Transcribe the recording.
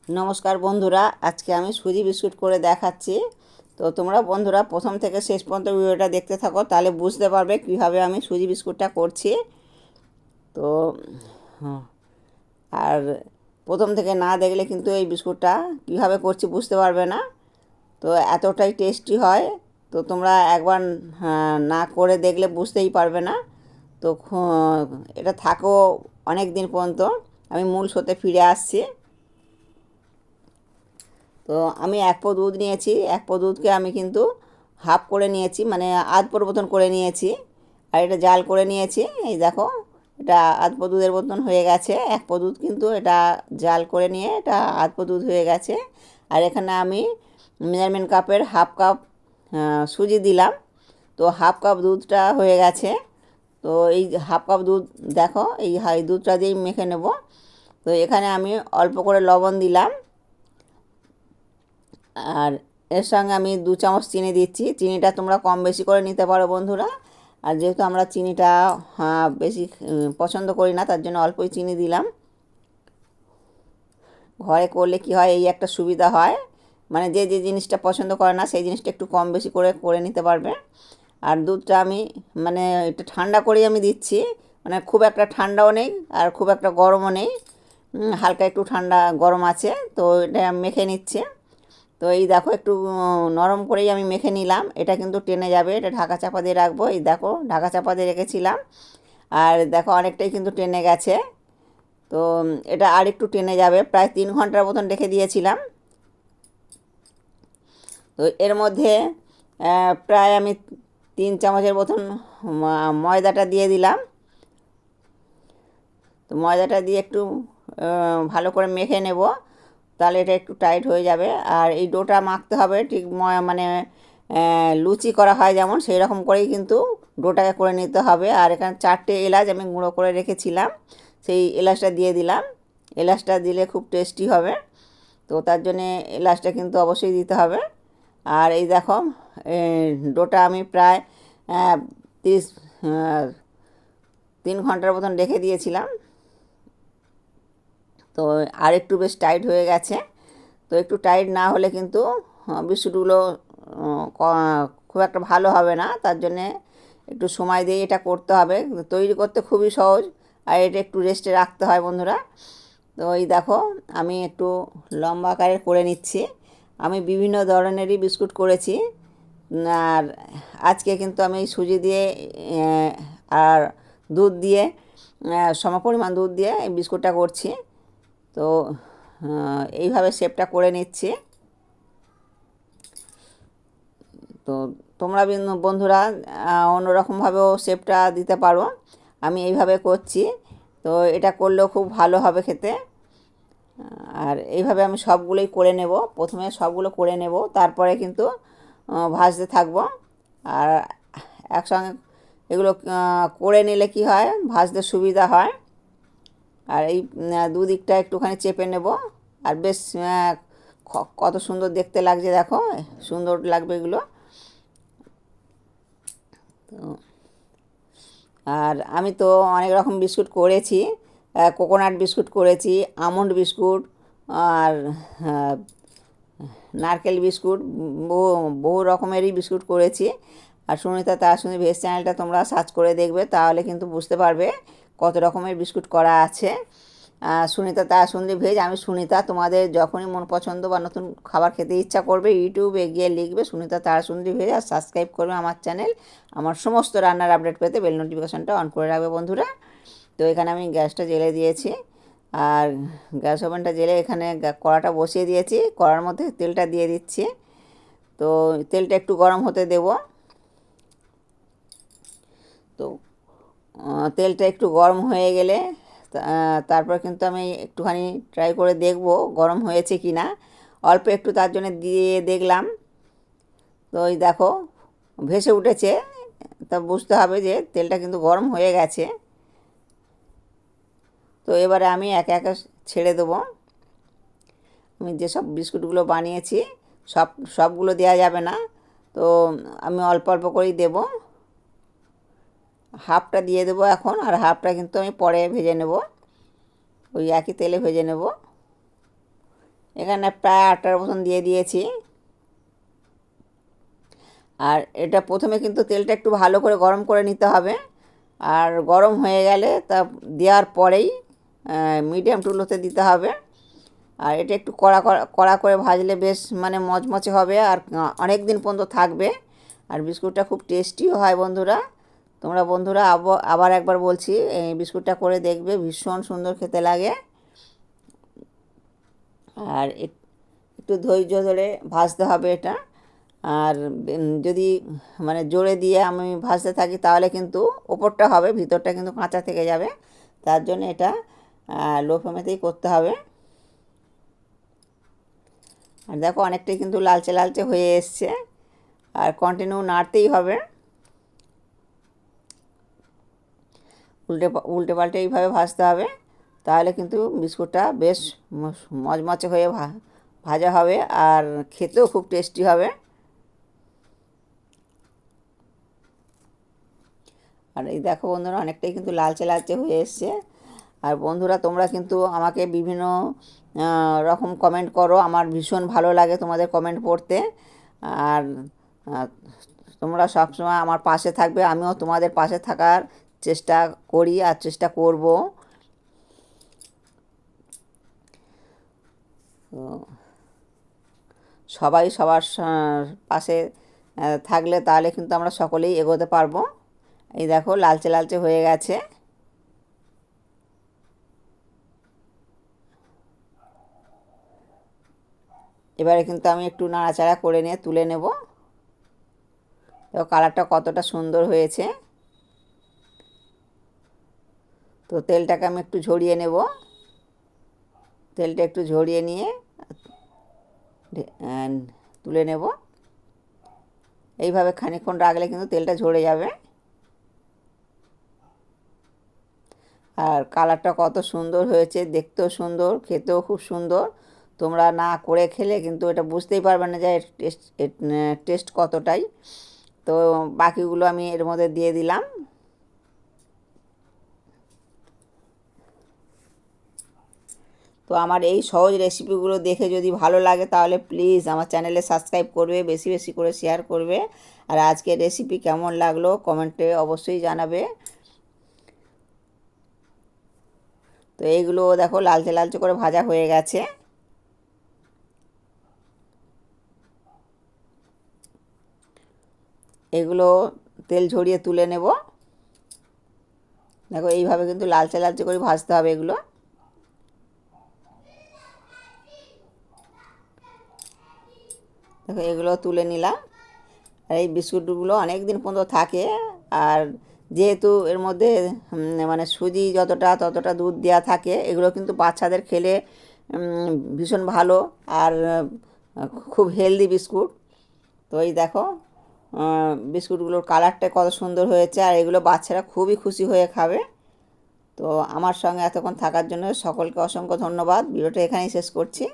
নমস্কার বন্ধুরা, আজকে আমি সুজি বিস্কুট করে দেখাচ্ছি। তো তোমরা বন্ধুরা প্রথম থেকে শেষ পর্যন্ত ভিডিওটা দেখতে থাকো, তাহলে বুঝতে পারবে কীভাবে আমি সুজি বিস্কুটটা করছি। তো হ্যাঁ, আর প্রথম থেকে না দেখলে কিন্তু এই বিস্কুটটা কীভাবে করছি বুঝতে পারবে না। তো এতটাই টেস্টি হয়। তো তোমরা একবার না করে দেখলে বুঝতেই পারবে না। তো এটা থাকো অনেক দিন পর্যন্ত। আমি মূল স্রোতে ফিরে আসছি। তো আমি এক পো দুধ নিয়েছি, এক পো দুধকে আমি কিন্তু হাফ করে নিয়েছি, মানে আধ পোর মতন করে নিয়েছি। আর এটা জাল করে নিয়েছি, এই দেখো এটা আধ পো দুধের মতন হয়ে গেছে। এক পো দুধ কিন্তু এটা জাল করে নিয়ে এটা আধ পো দুধ হয়ে গেছে। আর এখানে আমি মেজারমেন্ট কাপের হাফ কাপ সুজি দিলাম। তো হাফ কাপ দুধটা হয়ে গেছে। তো এই হাফ কাপ দুধ দেখো, এই দুধটা দিয়েই মেখে নেব। তো এখানে আমি অল্প করে লবণ দিলাম, আর এর সঙ্গে আমি 2 চামচ চিনি দিচ্ছি। চিনিটা তোমরা কম বেশি করে নিতে পারো বন্ধুরা। আর যেহেতু আমরা চিনিটা বেশি পছন্দ করি না, তার জন্য অল্পই চিনি দিলাম। ঘরে করলে কি হয়, এই একটা সুবিধা হয়, মানে যে যে জিনিসটা পছন্দ করে না সেই জিনিসটা একটু কম বেশি করে করে নিতে পারবে। আর দুধটা আমি মানে এটা ঠান্ডা করেই আমি দিচ্ছি, মানে খুব একটা ঠান্ডাও নেই আর খুব একটা গরমও নেই, হালকা একটু ঠান্ডা গরম আছে। তো এটা মেখে নিচ্ছে। তো এই দেখো একটু নরম করেই আমি মেখে নিলাম। এটা কিন্তু টেনে যাবে, এটা ঢাকা চাপা দিয়ে রাখবো। এই দেখো ঢাকা চাপা দিয়ে রেখেছিলাম, আর দেখো অনেকটাই কিন্তু টেনে গেছে। তো এটা আর একটু টেনে যাবে, প্রায় 3 ঘন্টার মতন রেখে দিয়েছিলাম। তো এর মধ্যে প্রায় আমি 3 চামচের মতন ময়দাটা দিয়ে দিলাম। তো ময়দাটা দিয়ে একটু ভালো করে মেখে নেব, তাহলে এটা একটু টাইট হয়ে যাবে। আর এই ডোটা মাখতে হবে ঠিক মানে লুচি করা হয় যেমন সেই রকম করেই কিন্তু ডোটাকে করে নিতে হবে। আর এখানে 4টে এলাচ আমি গুঁড়ো করে রেখেছিলাম, সেই এলাচটা দিয়ে দিলাম। এলাচটা দিলে খুব টেস্টি হবে, তো তার জন্যে এলাচটা কিন্তু অবশ্যই দিতে হবে। আর এই দেখো ডোটা আমি প্রায় 30 3 ঘন্টার মতন রেখে দিয়েছিলাম। তো আর একটু বেশ টাইট হয়ে গেছে। তো একটু টাইট না হলে কিন্তু বিস্কুটগুলো খুব একটা ভালো হবে না, তার জন্যে একটু সময় দিয়ে এটা করতে হবে। তৈরি করতে খুবই সহজ, আর এটা একটু রেস্টে রাখতে হয় বন্ধুরা। তো এই দেখো আমি একটু লম্বা আকারের করে নিচ্ছি। আমি বিভিন্ন ধরনেরই বিস্কুট করেছি, আর আজকে কিন্তু আমি সুজি দিয়ে আর দুধ দিয়ে সমপরিমাণ দুধ দিয়ে এই বিস্কুটটা করছি। তো এইভাবে শেপটা করে নিচ্ছি। তো তোমরা বন্ধুরা অন্যরকমভাবেও শেপটা দিতে পারো, আমি এইভাবে করছি। তো এটা করলেও খুব ভালো হবে খেতে। আর এইভাবে আমি সবগুলোই করে নেব, প্রথমে সবগুলো করে নেব, তারপরে কিন্তু ভাজতে থাকবো। আর একসঙ্গে এগুলো করে নিলে কি হয়, ভাজতে সুবিধা হয়। আর এই দুদিকটা একটুখানি চেপে নেব। আর বেশ কত সুন্দর দেখতে লাগছে দেখো, সুন্দর লাগবে এগুলো। তো আর আমি তো অনেক রকম বিস্কুট করেছি, কোকোনাট বিস্কুট করেছি, আমন্ড বিস্কুট, আর নারকেল বিস্কুট, বহু বহু রকমেরই বিস্কুট করেছি। আর সুনিতা তারাসুন্দরী ভেজ চ্যানেলটা তোমরা সার্চ করে দেখবে, তাহলে কিন্তু বুঝতে পারবে কত রকমের বিস্কুট করা আছে। সুনিতা তারাসুন্দরী ভেজ, আমি সুনিতা। তোমাদের যখনই মন পছন্দ বা নতুন খাবার খেতে ইচ্ছা করবে, ইউটিউবে গিয়ে লিখবে সুনিতা তারাসুন্দরী ভেজ, আর সাবস্ক্রাইব করবে আমার চ্যানেল। আমার সমস্ত রান্নার আপডেট পেতে বেল নোটিফিকেশানটা অন করে রাখবে বন্ধুরা। তো এখানে আমি গ্যাসটা জ্বেলে দিয়েছি, আর গ্যাস ওভেনটা জ্বেলে এখানে কড়াটা বসিয়ে দিয়েছি। কড়ার মধ্যে তেলটা দিয়ে দিচ্ছি। তো তেলটা একটু গরম হতে দেব। তো তেলটা একটু গরম হয়ে গেলে তারপর কিন্তু আমি একটুখানি ট্রাই করে দেখব গরম হয়েছে কি না। অল্প একটু তার জন্য দিয়ে দেখলাম। তো ওই দেখো ভেসে উঠেছে, তা বুঝতে হবে যে তেলটা কিন্তু গরম হয়ে গেছে। তো এবারে আমি একে একে ছেড়ে দেবো। আমি যেসব বিস্কুটগুলো বানিয়েছি সবগুলো দেওয়া যাবে না, তো আমি অল্প অল্প করেই দেব। হাফটা দিয়ে দেবো এখন, আর হাফটা কিন্তু আমি পরে ভেজে নেব, ওই একই তেলে ভেজে নেব। এখানে প্রায় 8টার মতন দিয়ে দিয়েছি। আর এটা প্রথমে কিন্তু তেলটা একটু ভালো করে গরম করে নিতে হবে, আর গরম হয়ে গেলে তা দেওয়ার পরেই মিডিয়াম টু লোতে দিতে হবে। আর এটা একটু কড়া কড়া করে ভাজলে বেশ মানে মচমচে হবে, আর অনেক দিন পর্যন্ত থাকবে। আর বিস্কুটটা খুব টেস্টিও হয় বন্ধুরা। তোমরা বন্ধুরা আবার একবার বলছি, এই বিস্কুটটা করে দেখবে, ভীষণ সুন্দর খেতে লাগে। আর একটু ধৈর্য ধরে ভাজতে হবে এটা। আর যদি মানে জোরে দিয়ে আমি ভাজতে থাকি তাহলে কিন্তু ওপরটা হবে, ভিতরটা কিন্তু কাঁচা থেকে যাবে। তার জন্য এটা লো ফ্লেমেতেই করতে হবে। আর দেখো অনেকটাই কিন্তু লালচে লালচে হয়ে এসছে, আর কন্টিনিউ নাড়তেই হবে। উল্টে পাল্টে এইভাবে ভাজতে হবে, তাহলে কিন্তু বিস্কুটটা বেশ মচমচে হয়ে ভাজা হবে, আর খেতেও খুব টেস্টি হবে। আর এই দেখো বন্ধুরা অনেকটাই কিন্তু লালচে লালচে হয়ে এসছে। আর বন্ধুরা তোমরা কিন্তু আমাকে বিভিন্ন রকম কমেন্ট করো, আমার ভীষণ ভালো লাগে তোমাদের কমেন্ট পড়তে। আর তোমরা সবসময় আমার পাশে থাকবে, আমিও তোমাদের পাশে থাকার চেষ্টা করি আর চেষ্টা করব। সবাই সবার পাশে থাকলে তাহলে কিন্তু আমরা সকলেই এগোতে পারবো। এই দেখো লালচে লালচে হয়ে গেছে। এবারে কিন্তু আমি একটু নাড়াচাড়া করে নিয়ে তুলে নেব। তো কালারটা কতটা সুন্দর হয়েছে। তো তেলটাকে আমি একটু ঝরিয়ে নেব। তেলটা একটু ঝরিয়ে নিয়ে তুলে নেব। এইভাবে খানিকক্ষণ রাখলে কিন্তু তেলটা ঝরে যাবে। আর কালারটা কত সুন্দর হয়েছে, দেখতেও সুন্দর, খেতেও খুব সুন্দর। তোমরা না করে খেলে কিন্তু এটা বুঝতেই পারবে না যে টেস্ট কতটাই। তো বাকিগুলো আমি এর মধ্যে দিয়ে দিলাম। তো আমার এই সহজ রেসিপিগুলো দেখে যদি ভালো লাগে তাহলে প্লিজ আমার চ্যানেলে সাবস্ক্রাইব করবে, বেশি বেশি করে শেয়ার করবে। আর আজকের রেসিপি কেমন লাগলো কমেন্টে অবশ্যই জানাবে। তো এইগুলো দেখো লালচে লালচে করে ভাজা হয়ে গেছে। এগুলো তেল ঝরিয়ে তুলে নেব। দেখো এইভাবে কিন্তু লালচে লালচে করে ভাজতে হবে এগুলো। দেখো এগুলো তুলে নিলাম। আর এই বিস্কুটগুলো অনেক দিন পর্যন্ত থাকে। আর যেহেতু এর মধ্যে মানে সুজি যতটা ততটা দুধ দেওয়া থাকে, এগুলো কিন্তু বাচ্চাদের খেলে ভীষণ ভালো, আর খুব হেলদি বিস্কুট। তো এই দেখো বিস্কুটগুলোর কালারটা কত সুন্দর হয়েছে, আর এগুলো বাচ্চারা খুবই খুশি হয়ে খাবে। তো আমার সঙ্গে এতক্ষণ থাকার জন্য সকলকে অসংখ্য ধন্যবাদ। ভিডিওটা এখানেই শেষ করছি।